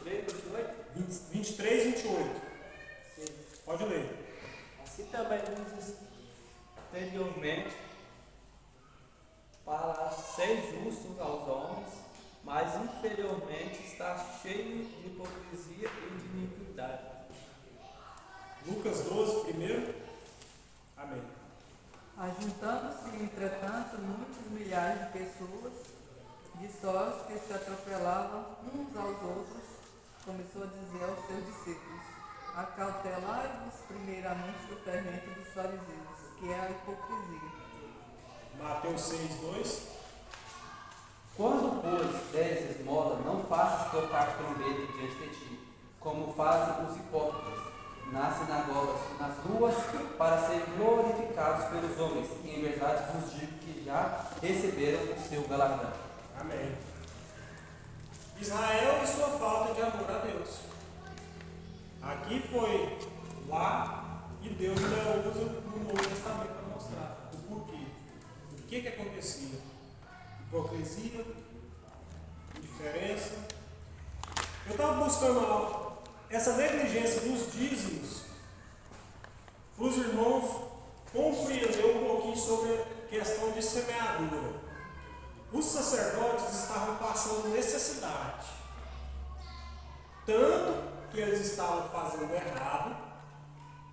23, 28. Sim. Pode ler. Assim também nos exteriormente, para ser justos aos homens, mas interiormente está cheio de hipocrisia e de iniquidade. Lucas 12, primeiro. Amém. Ajuntando-se, entretanto, muitos milhares de pessoas, de sorte que se atropelavam uns aos outros, começou a dizer aos seus discípulos: acautelai-vos primeiramente do fermento dos fariseus, que é a hipocrisia. Mateus 6, 2. Quando, pois, deres esmola, não faças tocar trombeta diante de ti, como fazem os hipócritas nas sinagogas, nas ruas, para serem glorificados pelos homens. Em verdade vos digo que já receberam o seu galardão. Amém. Israel e sua falta de amor a Deus. Aqui foi lá e Deus ainda usa no Novo Testamento para mostrar o porquê. O que acontecia? Hipocrisia, indiferença. Eu estava buscando essa negligência dos dízimos para os irmãos compreender um pouquinho sobre a questão de semeadura. Os sacerdotes estavam passando necessidade, tanto que eles estavam fazendo errado,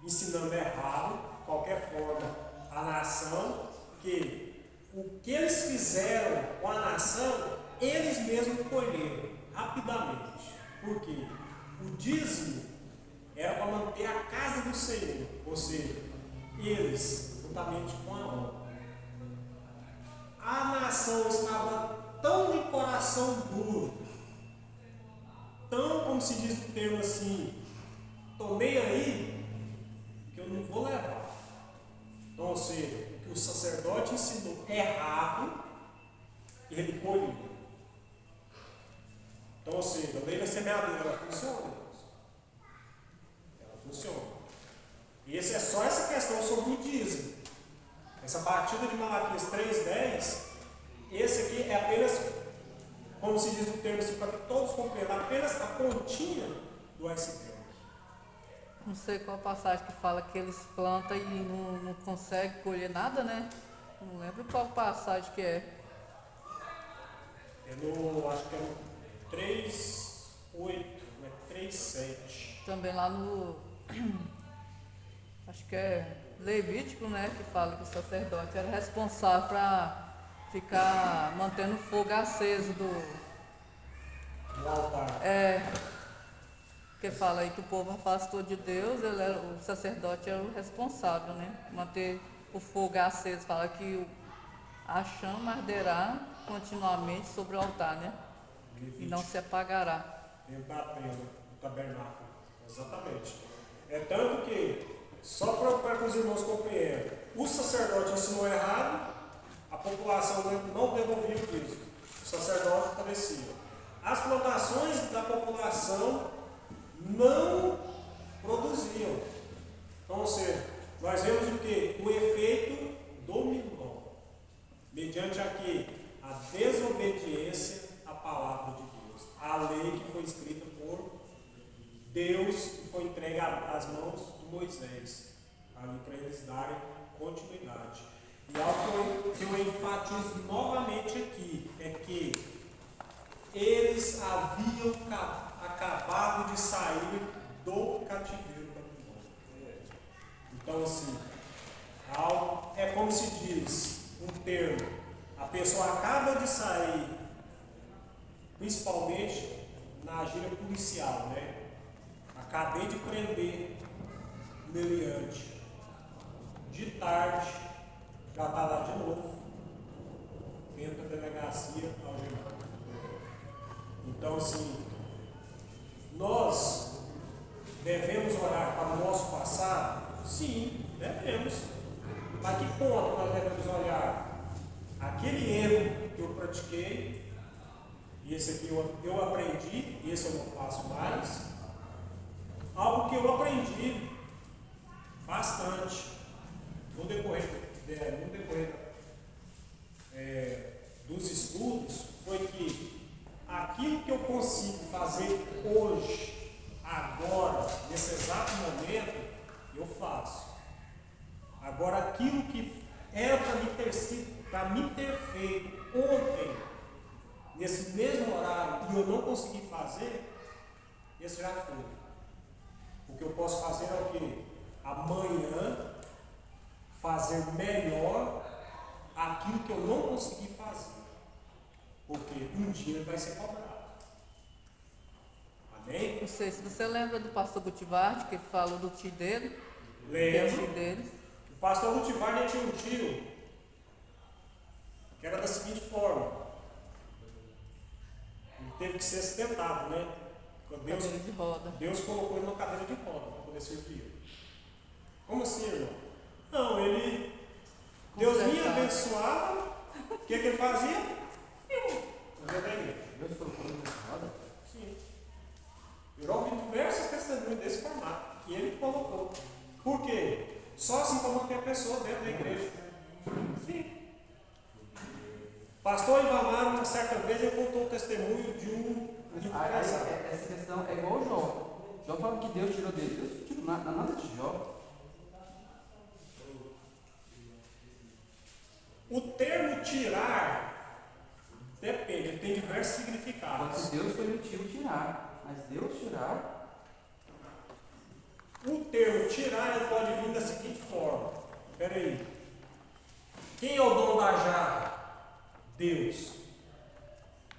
ensinando errado, de qualquer forma, a nação, que o que eles fizeram com a nação, eles mesmos colheram rapidamente. Por quê? O dízimo era para manter a casa do Senhor, ou seja, eles, juntamente com a honra. A nação estava tão de coração duro, tão, como se diz o termo assim, tomei aí, que eu não vou levar. Então, ou seja, o que o sacerdote ensinou errado, ele colheu. Então, ou seja, a lei da semeadura, ela funciona, irmãos. Ela funciona. E essa é só essa questão sobre o dízimo. Essa batida de Malaquias 3:10, esse aqui é apenas, como se diz o termo assim, para que todos compreendam, apenas a pontinha do iceberg. Não sei qual passagem que fala que eles plantam e não conseguem colher nada, né? Não lembro qual passagem que é. É no, acho que é no 3:8, não é 3:7. Também lá no. Acho que é Levítico, né? Que fala que o sacerdote era responsável para ficar mantendo o fogo aceso do. No altar. Que fala aí que o povo afastou de Deus, o sacerdote era o responsável, né? Manter o fogo aceso. Fala que a chama arderá continuamente sobre o altar, né? E não se apagará. Dentro da tenda, do tabernáculo. Exatamente. É tanto que, só para que os irmãos compreendam, o sacerdote ensinou errado, a população não devolvia o dízimo. O sacerdote falecia. As plantações da população não produziam. Então, ou seja, nós vemos o que? O efeito dominó. Mediante aqui a desobediência à palavra de Deus. A lei que foi escrita por Deus e foi entregue às mãos de Moisés. Ali para eles darem continuidade. E algo que eu enfatizo novamente aqui é que eles haviam acabado de sair do cativeiro babilônico. Então, assim, é como se diz um termo: a pessoa acaba de sair, principalmente na gíria policial, né? Acabei de prender o meliante. De tarde, já está lá de novo, dentro da delegacia, algemado. Então, assim, nós devemos olhar para o nosso passado? Sim, devemos. Mas que ponto nós devemos olhar? Aquele erro que eu pratiquei, e esse aqui eu aprendi, e esse eu não faço mais. Algo que eu aprendi bastante no decorrer dos estudos foi que aquilo que eu consigo fazer hoje, agora, nesse exato momento, eu faço. Agora, aquilo que era para mim ter feito ontem, nesse mesmo horário, e eu não consegui fazer, esse já foi. O que eu posso fazer é o quê? Amanhã, fazer melhor aquilo que eu não consegui fazer. Porque um dia vai ser cobrado. Amém? Não sei se você lembra do pastor Gutivardi, que falou do tio dele. Lembro. O tio dele. O pastor Gutivardi tinha um tio que era da seguinte forma. Ele teve que ser acidentado, né? Cadeira de roda. Deus colocou ele numa cadeira de roda para poder servir. Como assim, irmão? Não, Deus vinha, abençoava. O que ele fazia? Deus colocou ele nessa roda? Sim. Eu já ouvi diversos testemunhos desse formato. Que ele colocou. Por quê? Só assim para manter a pessoa dentro da igreja. Sim. Pastor Ivamar, uma certa vez, ele contou o testemunho de um casal. Essa questão é igual o Jó. Jó fala que Deus tirou dele. Deus não tirou nada de Jó. O termo tirar depende, ele tem diversos significados. Porque Deus permitiu tirar. Mas Deus tirar. O termo tirar ele pode vir da seguinte forma. Espera aí. Quem é o dono da jarra? Deus.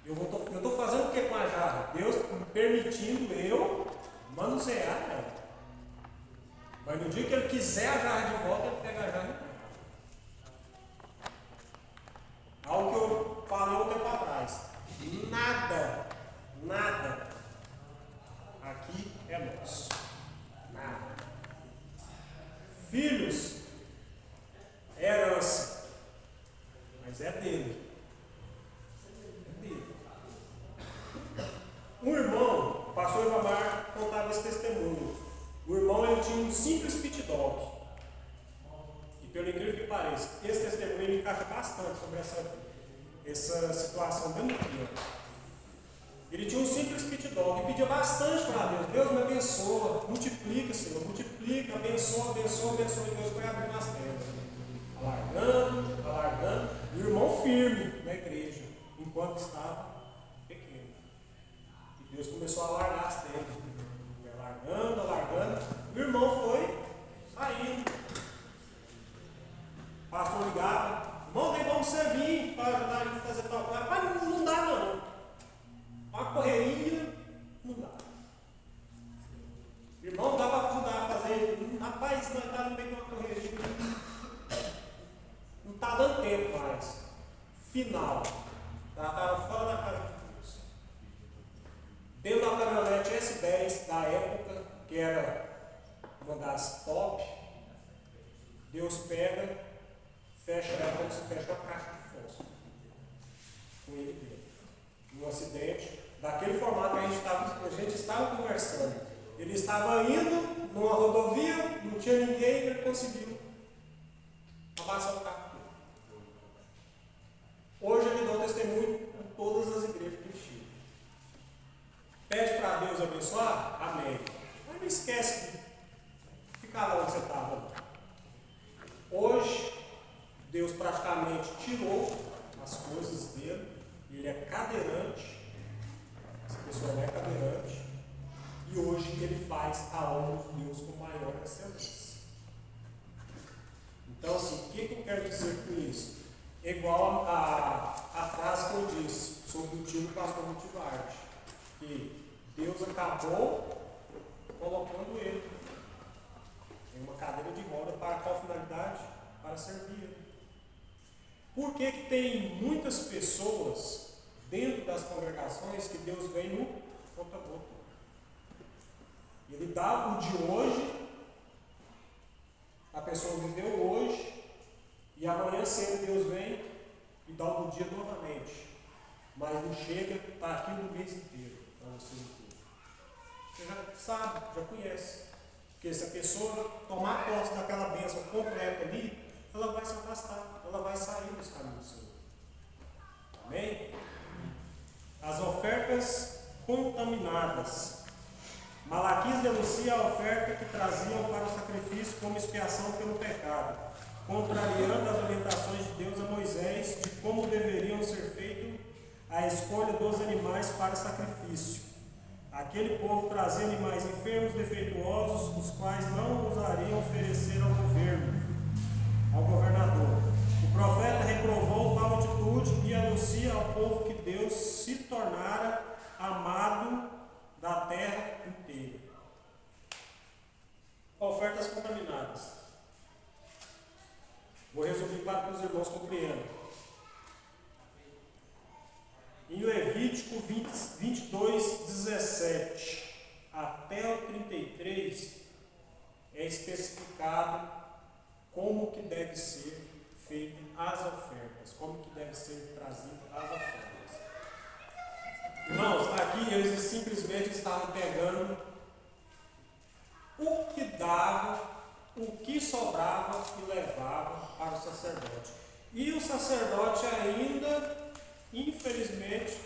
Eu estou fazendo o que com a jarra? Deus permitindo eu manusear ela. Mas no dia que ele quiser a jarra de volta, ele pega a jarra e pega. Algo que eu falei um tempo atrás. Nada aqui é nosso. Nada. Filhos é herança, mas é dele. Um irmão, o pastor Ivamar contava esse testemunho. O irmão ele tinha um simples pit dog. E pelo incrível que pareça, esse testemunho ele encaixa bastante sobre essa situação bem aqui. Ele tinha um simples pit dog e pedia bastante para Deus. Deus me abençoa, multiplica, Senhor, multiplica, abençoa, e Deus foi abrindo as tendas. Alargando, e o irmão firme na igreja, enquanto estava pequeno. E Deus começou a alargar as tendas. Foi alargando, e o irmão foi saindo. O pastor ligava, irmão, tem como você vir para ajudar a gente a fazer tal coisa? Mas não dá não. Uma correria, não dá. Irmão, dá para ajudar a fazer. Rapaz, nós estamos no meio de uma correria. Não está dando tempo mais. Final. Ela estava fora da casa de Deus. Deu na caminhonete S10 da época, que era uma das top. Deus pega, fecha ela como se fecha uma caixa de fósforo. Com ele dentro. Um acidente, daquele formato que a gente estava conversando. Ele estava indo numa rodovia, não tinha ninguém, ele conseguiu abaixar o carro. Hoje ele dá testemunho em todas as igrejas do Chile. Pede para Deus abençoar? Amém. Mas não esquece de ficar lá onde você estava. Hoje, Deus praticamente tirou as coisas dele. Ele é cadeirante. Essa pessoa não é cadeirante. E hoje ele faz a obra de Deus com maior excelência. Então, assim, o que eu quero dizer com isso? É igual a frase que eu disse sobre o tio do pastor Gutivardi, que Deus acabou colocando ele em uma cadeira de roda para qual finalidade? Para servir ele. Por que tem muitas pessoas dentro das congregações que Deus vem no conta-gota? Ele dá o de hoje, a pessoa viveu hoje, e amanhã cedo Deus vem e dá o dia novamente. Mas não chega, está aqui no mês inteiro para você inteiro. Você já sabe, já conhece. Porque se a pessoa tomar posse daquela bênção completa ali, ela vai se afastar, ela vai sair dos caminhos do Senhor. Amém? as ofertas contaminadas. Malaquias denuncia a oferta que traziam para o sacrifício como expiação pelo pecado, contrariando as orientações de Deus a Moisés de como deveriam ser feita a escolha dos animais para sacrifício. Aquele povo trazia animais enfermos, defeituosos, os quais não ousariam oferecer ao governador. O profeta reprovou tal atitude e anuncia ao povo que Deus se tornara amado da terra inteira. Ofertas contaminadas. Vou resumir para que os irmãos compreendam. Em Levítico 22, 17 até o 33 é especificado como que deve ser feita as ofertas, como que deve ser trazida as ofertas. Irmãos, aqui eles simplesmente estavam pegando o que dava, o que sobrava e levava para o sacerdote. E o sacerdote ainda, infelizmente,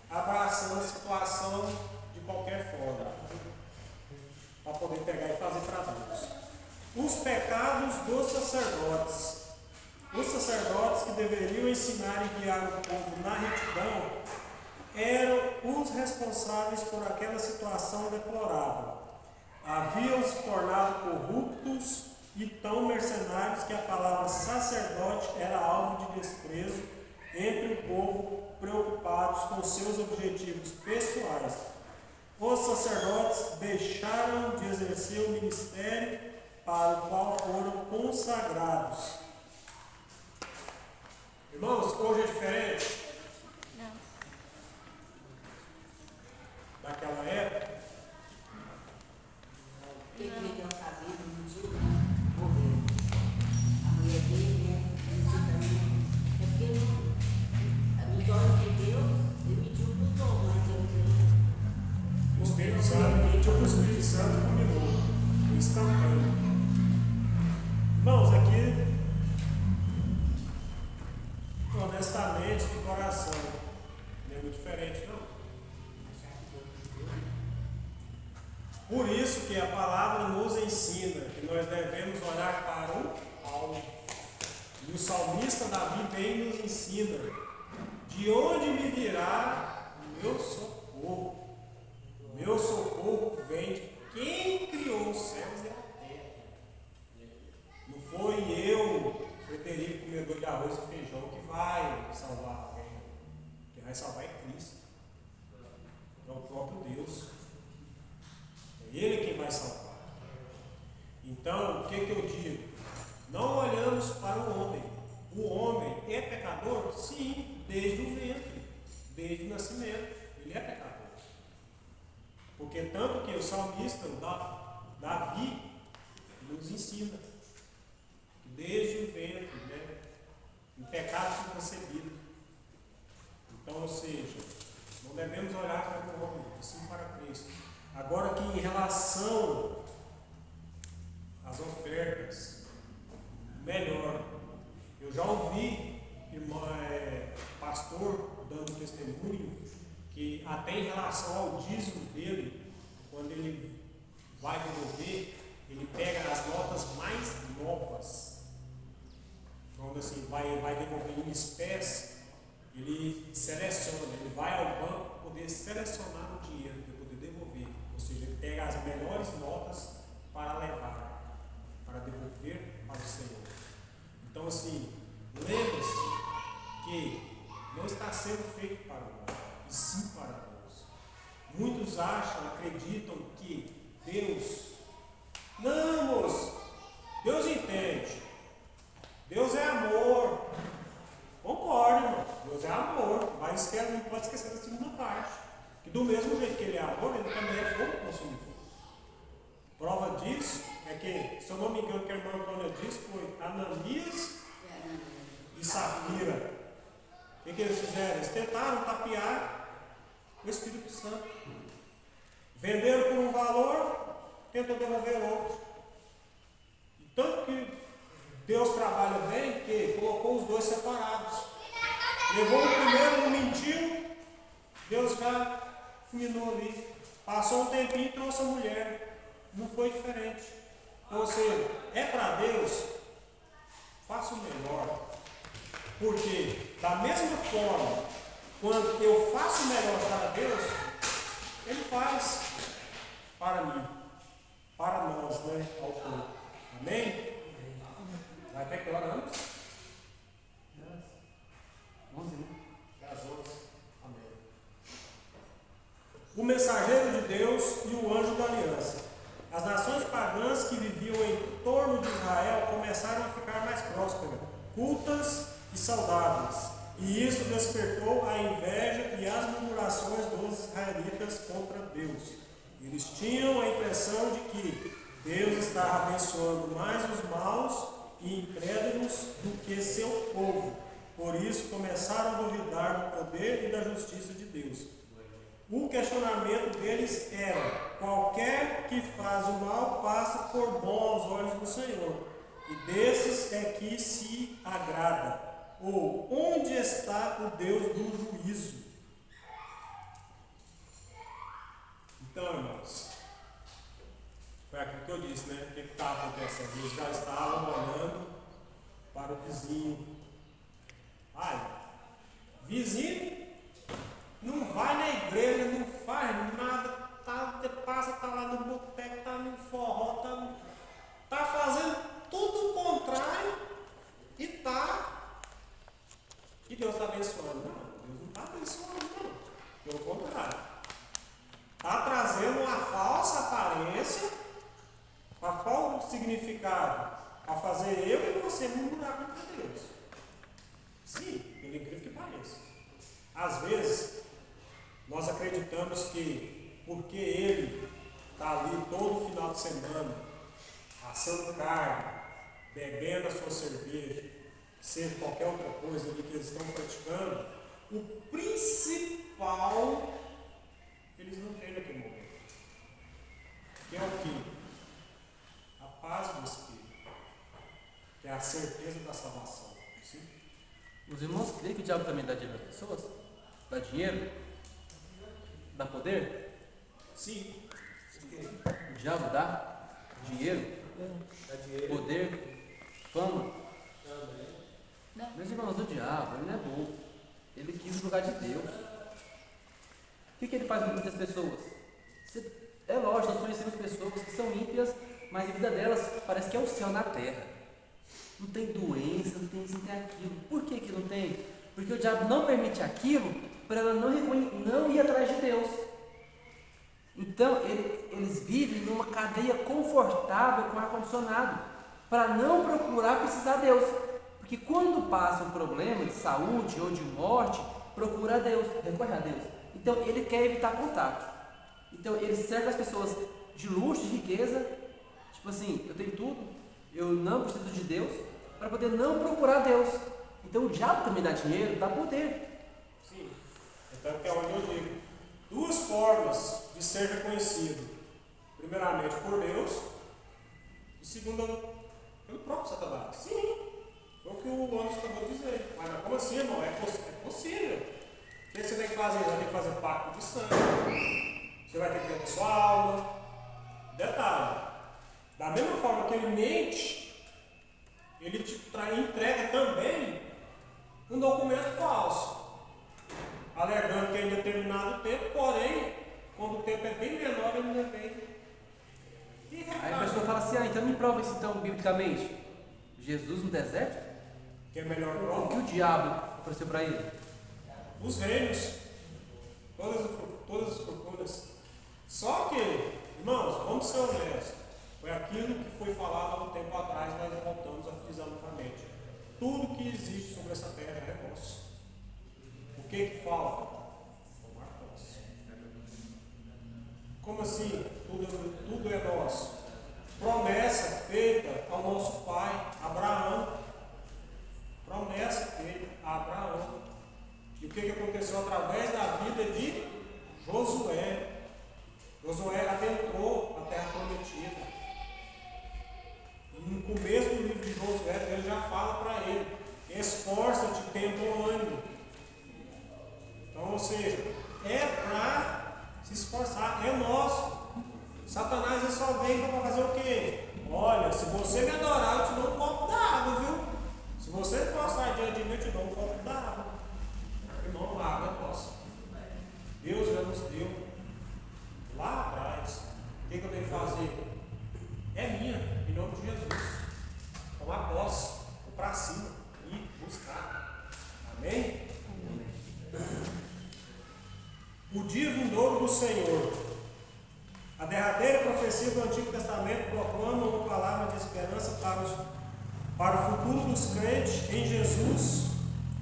abraçando a situação de qualquer forma, para poder pegar e fazer para Deus. Os pecados dos sacerdotes. Os sacerdotes que deveriam ensinar e guiar o povo na retidão eram os responsáveis por aquela situação deplorável. Haviam se tornado corruptos e tão mercenários que a palavra sacerdote era alvo de desprezo entre o povo, preocupados com seus objetivos pessoais. Os sacerdotes deixaram de exercer o ministério para o qual foram consagrados. Irmãos, hoje é diferente? Não. Daquela época? Ele perdeu a cabeça, um dia morreu. A mulher dele, é porque nos olhos de Deus, ele mediu para os homens, mas eu O Espírito Santo, quem tinha o Espírito Santo fulminou, instantâneo. Irmãos, aqui, honestamente, de coração, não é muito diferente, não. Por isso que a palavra nos ensina que nós devemos olhar para o alvo. E o salmista Davi vem e nos ensina: de onde me virá o meu socorro? O meu socorro vem de quem criou os céus e a terra. Não foi eu, Frederico, comedor de arroz e feijão, que vai salvar alguém. Quem vai salvar é Cristo. É o próprio Deus. É Ele quem vai salvar. Então, o que eu digo? Não olhamos para o homem. O homem é pecador? Sim, desde o ventre, desde o nascimento. Ele é pecador. Porque tanto que o salmista, o Davi, nos ensina que desde o ventre, o pecado foi concebido. Então, ou seja, não devemos olhar para o homem, sim para Cristo. Agora que em relação às ofertas, melhor, eu já ouvi pastor dando testemunho que até em relação ao dízimo dele, quando ele vai devolver, ele pega as notas mais novas. Quando assim, vai devolver em espécie, ele seleciona, ele vai ao banco para poder selecionar o dinheiro, para poder devolver. Ou seja, ele pega as melhores notas para levar, para devolver para o Senhor. Então assim, lembre-se que não está sendo feito para o homem, e sim para Deus. Muitos acham, acreditam que Deus, não, moço, Deus entende, Deus é amor. Concordo, irmão, Deus é amor, mas não pode esquecer da segunda parte, que do mesmo jeito que Ele é amor, Ele também é fogo consumidor. Prova disso é que, se eu não me engano, que a irmã Antônia disse, foi Ananias e Safira. O que eles fizeram? Eles tentaram tapear o Espírito Santo. Venderam por um valor, tentou devolver outro. E tanto que Deus trabalha bem, que colocou os dois separados. Levou o primeiro, não mentiu, Deus já fulminou ali. Passou um tempinho e trouxe a mulher. Não foi diferente. Então, ou seja, é para Deus, faça o melhor. Porque, da mesma forma, quando eu faço o melhor para Deus, Ele faz para mim, para nós, né? Ao povo. Amém? Vai ter que orar antes? 11, né? Às 11. Amém. O mensageiro de Deus e o anjo da aliança. As nações pagãs que viviam em torno de Israel começaram a ficar mais prósperas, cultas e saudáveis. E isso despertou a inveja e as murmurações dos israelitas contra Deus. Eles tinham a impressão de que Deus estava abençoando mais os maus e incrédulos do que seu povo. Por isso começaram a duvidar do poder e da justiça de Deus. O questionamento deles era: qualquer que faz o mal passa por bom aos olhos do Senhor, e desses é que se agrada. Ou onde está o Deus do juízo? Então, irmãos, foi aquilo que eu disse, né? O que estava acontecendo? Eles já estavam olhando para o vizinho. Ai, vizinho não vai na igreja, não faz nada, tá lá no boteco, tá no forró, tá fazendo tudo o contrário e Deus está abençoando. Não, Deus não está abençoando, não. Pelo contrário. Está trazendo uma falsa aparência. Para qual significado? Para fazer eu e você murmurar contra Deus. Sim, pelo incrível que pareça. Às vezes, nós acreditamos que porque Ele está ali todo final de semana, assando carne, bebendo a sua cerveja, seja qualquer outra coisa ali que eles estão praticando, o principal eles não têm naquele momento. Que é o quê? A paz do Espírito. Que é a certeza da salvação. Sim? Os irmãos creem que o diabo também dá dinheiro às pessoas? Dá dinheiro? Dá poder? Sim. O diabo dá dinheiro? Poder? Fama? Meus irmãos, o diabo, ele não é bobo. Ele quis o lugar de Deus. O que ele faz com muitas pessoas? É lógico, nós conhecemos pessoas que são ímpias, mas a vida delas parece que é o céu na terra. Não tem doença, não tem isso, não tem aquilo. Por que que não tem? Porque o diabo não permite aquilo para ela não ir atrás de Deus. Então, eles vivem numa cadeia confortável com ar-condicionado, para não procurar precisar de Deus. Porque quando passa um problema de saúde ou de morte, procura a Deus, recorre a Deus. Então, ele quer evitar contato. Então, ele cerca as pessoas de luxo, de riqueza, tipo assim, eu tenho tudo, eu não preciso de Deus, para poder não procurar Deus. Então, o diabo também dá dinheiro, dá poder. Sim. Então, é onde eu digo. Duas formas de ser reconhecido. Primeiramente, por Deus. E segunda, pelo próprio Satanás. Sim. Foi o que o Anderson acabou de dizer. Mas como assim, irmão? É possível. O que você tem que fazer? Você vai ter que fazer pacto de sangue. Você vai ter que ter sua alma. Detalhe. Da mesma forma que ele mente, ele te entrega também um documento falso, alegando que é em determinado tempo, porém, quando o tempo é bem menor, ele não é bem. Aí a pessoa fala assim, então me prova isso então, biblicamente. Jesus no deserto? Que é melhor O que prova? o diabo ofereceu para ele? Os reinos, todas as fortunas. Só que, irmãos, vamos ser honestos. Foi aquilo que foi falado há um tempo atrás, nós voltamos a frisar novamente. Tudo que existe sobre essa terra é nosso. O que falta? Tomar posse. Como assim? Tudo é nosso. Promessa feita ao nosso pai Abraão. Promessa feita a Abraão. E o que aconteceu através da vida de Josué? Josué adentrou a terra prometida. E no começo do livro de Josué, Deus já fala para ele: esforça-te, tem bom ânimo. Então, ou seja, esforçar, é nosso. Satanás ele só vem para fazer o quê? Olha, se você me adorar, eu te dou um copo d'água, viu? Se você prostrar diante de mim, eu te dou um copo d'água. Irmão, a água é nossa. Deus já nos deu lá atrás. O que eu tenho que fazer? É minha, em nome de Jesus. Tomar posse, vou para cima e buscar. Amém? O dia vindouro do Senhor. A derradeira profecia do Antigo Testamento proclama uma palavra de esperança para o futuro dos crentes em Jesus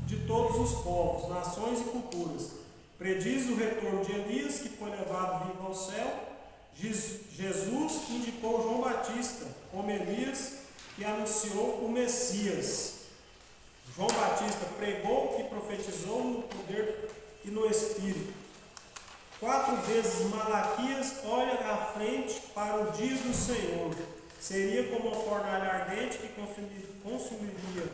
de todos os povos, nações e culturas. Prediz o retorno de Elias, que foi levado vivo ao céu. Jesus indicou João Batista como Elias, que anunciou o Messias. João Batista pregou e profetizou no poder e no Espírito. 4 vezes Malaquias olha à frente para o dia do Senhor. Seria como uma fornalha ardente que consumiria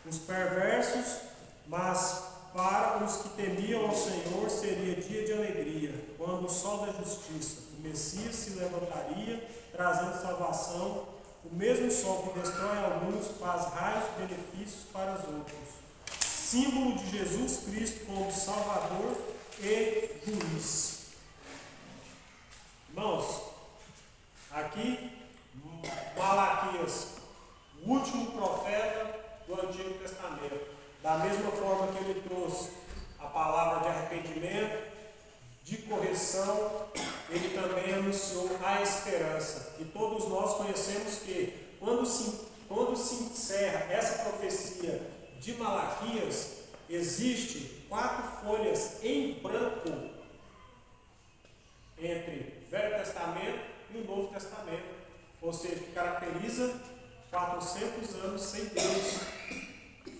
os perversos, mas para os que temiam ao Senhor seria dia de alegria, quando o sol da justiça, o Messias, se levantaria, trazendo salvação. O mesmo sol que destrói alguns faz raios benefícios para os outros. Símbolo de Jesus Cristo como Salvador e juiz. Irmãos, aqui Malaquias, o último profeta do Antigo Testamento, da mesma forma que ele trouxe a palavra de arrependimento, de correção, ele também anunciou a esperança. E todos nós conhecemos que quando se encerra essa profecia de Malaquias, existe 4 folhas em branco entre o Velho Testamento e o Novo Testamento, ou seja, que caracteriza 400 anos sem Deus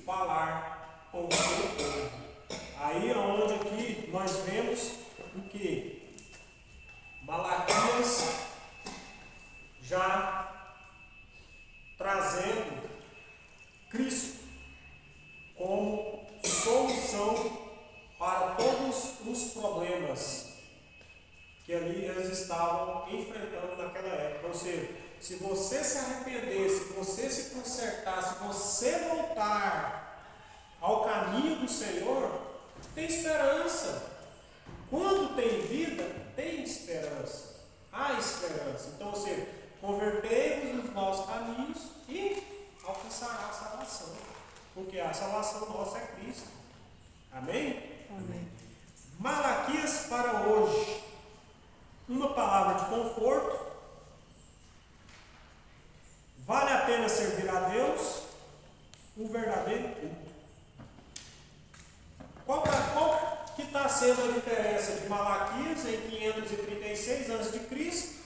falar com o seu povo. Aí é onde aqui nós vemos o que? Malaquias já trazendo Cristo como solução para todos os problemas que ali eles estavam enfrentando naquela época. Ou seja, se você se arrepender, se você se consertar, se você voltar ao caminho do Senhor, tem esperança. Quando tem vida, tem esperança. Há esperança. Então, ou seja, convertei-vos nos maus caminhos e alcançará a salvação. Porque a salvação nossa é Cristo. Amém? Amém. Malaquias para hoje. Uma palavra de conforto. Vale a pena servir a Deus? Um verdadeiro culto. Qual que está sendo a diferença de Malaquias em 536 a.C.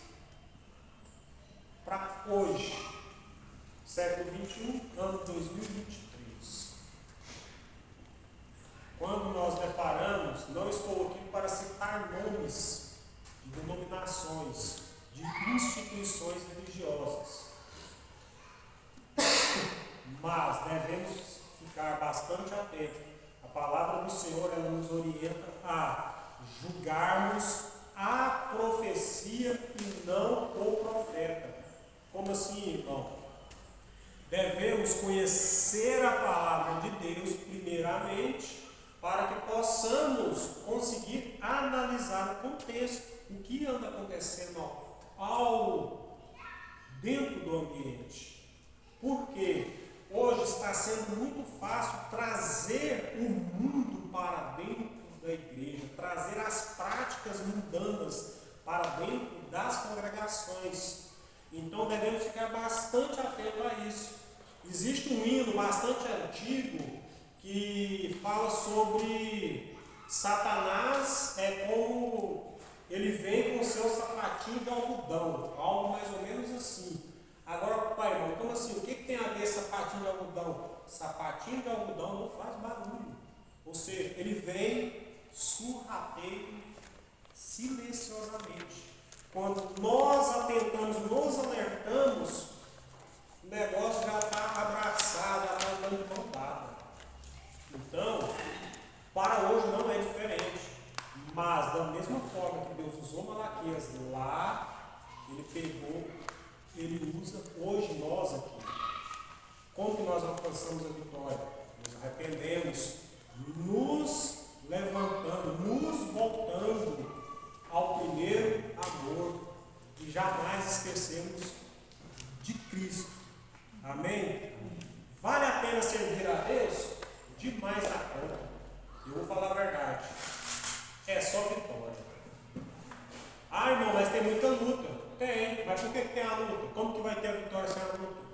para hoje, século 21, ano 2023? Quando nós deparamos, não estou aqui para citar nomes de denominações, de instituições religiosas, mas devemos ficar bastante atentos. A palavra do Senhor ela nos orienta a julgarmos a profecia e não o profeta. Como assim, irmão? Devemos conhecer a palavra de Deus primeiramente, para que possamos conseguir analisar o contexto, o que anda acontecendo dentro do ambiente. Porque hoje está sendo muito fácil trazer o mundo para dentro da igreja, trazer as práticas mundanas para dentro das congregações. Então devemos ficar bastante atentos a isso. Existe um hino bastante antigo que fala sobre Satanás como ele vem com o seu sapatinho de algodão, algo mais ou menos assim. Agora, pai, irmão, como assim? O que tem a ver sapatinho de algodão? Sapatinho de algodão não faz barulho. Ou seja, ele vem surrateiro, silenciosamente. Quando nós atentamos, nos alertamos, o negócio já está abraçado, já está andando de mão dada. Então, para hoje não é diferente. Mas da mesma forma que Deus usou Malaquias lá, ele usa hoje nós aqui. Como que nós alcançamos a vitória? Nos arrependemos, nos levantando, nos voltando ao primeiro amor e jamais esquecemos de Cristo. Amém? Vale a pena servir a Deus? Demais da conta. Eu vou falar a verdade. É só vitória. Ah, irmão, mas tem muita luta. Tem, mas por que tem a luta? Como que vai ter a vitória sem a luta?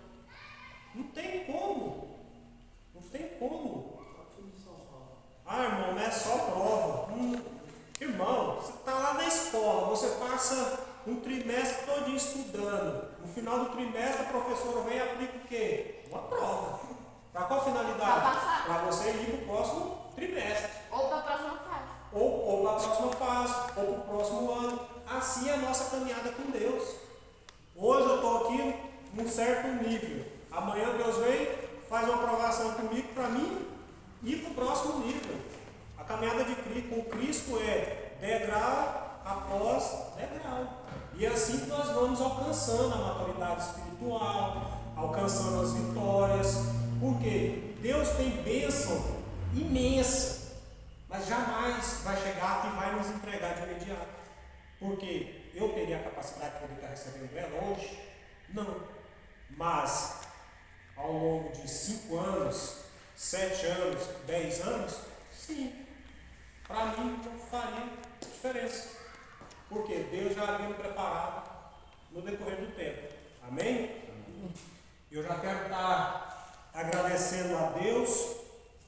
Não tem como. Não tem como. Ah, irmão, não é só prova. Irmão, você está lá na escola, você passa um trimestre todo estudando. No final do trimestre, a professora vem e aplica o quê? Uma prova. Para qual finalidade? Para você ir para o próximo trimestre. Ou para a próxima fase. Ou para a próxima fase, ou para o próximo ano. Assim é a nossa caminhada com Deus. Hoje eu estou aqui num certo nível. Amanhã Deus vem, faz uma aprovação comigo para mim ir para o próximo nível. A caminhada com Cristo é degrau após degrau. E é assim que nós vamos alcançando a maturidade espiritual, alcançando as vitórias. Porque Deus tem bênção imensa, mas jamais vai chegar e vai nos entregar de imediato. Porque eu teria a capacidade de poder estar recebendo ela hoje? Não. Mas, ao longo de 5 anos, 7 anos, 10 anos, sim. Para mim não faria diferença. Porque Deus já havia me preparado no decorrer do tempo. Amém? Eu já quero estar agradecendo a Deus,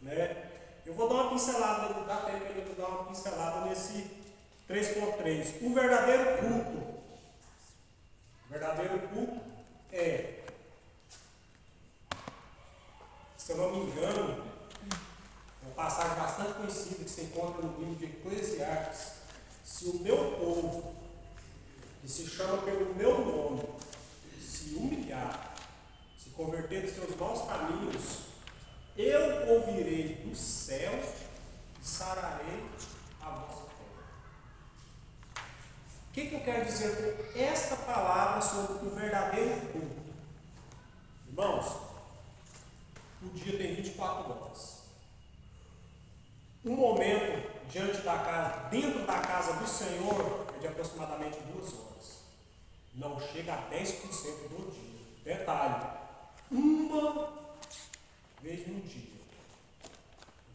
né? Eu vou dar uma pincelada, dá tempo para eu dar uma pincelada nesse 3.3. O verdadeiro culto. O verdadeiro culto é, se eu não me engano, uma passagem bastante conhecida que se encontra no livro de Eclesiastes. Se o meu povo, que se chama pelo meu nome, se humilhar, se converter dos seus maus caminhos, eu ouvirei do céu e sararei a vossa terra. O que eu quero dizer com esta palavra sobre o verdadeiro culto? Irmãos, o dia tem 24 horas. Um momento diante da casa, dentro da casa do Senhor, é de aproximadamente 2 horas. Não chega a 10% do dia. Detalhe, uma vez no dia.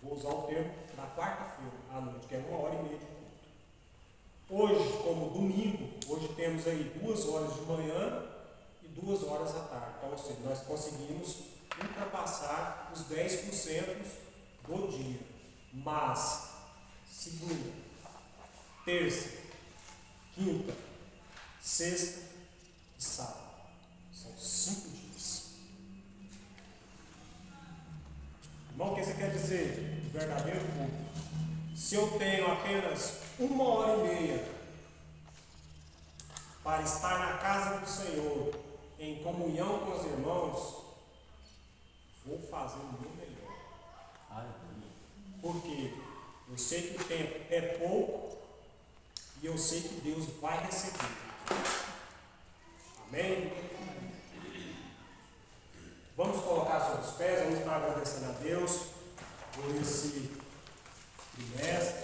Vou usar o termo da quarta-feira à noite, que é 1h30 de culto. Hoje, como domingo, hoje temos aí 2 horas de manhã e 2 horas à tarde. Então, ou seja, nós conseguimos ultrapassar os 10% do dia. Mas, segunda, terça, quinta, sexta e sábado. São 5 dias. Irmão, o que você quer dizer? O verdadeiro culto. Se eu tenho apenas 1h30 para estar na casa do Senhor, em comunhão com os irmãos, vou fazer o meu melhor. Porque eu sei que o tempo é pouco e eu sei que Deus vai receber. Amém? Vamos colocar sobre os pés, vamos estar agradecendo a Deus por esse trimestre.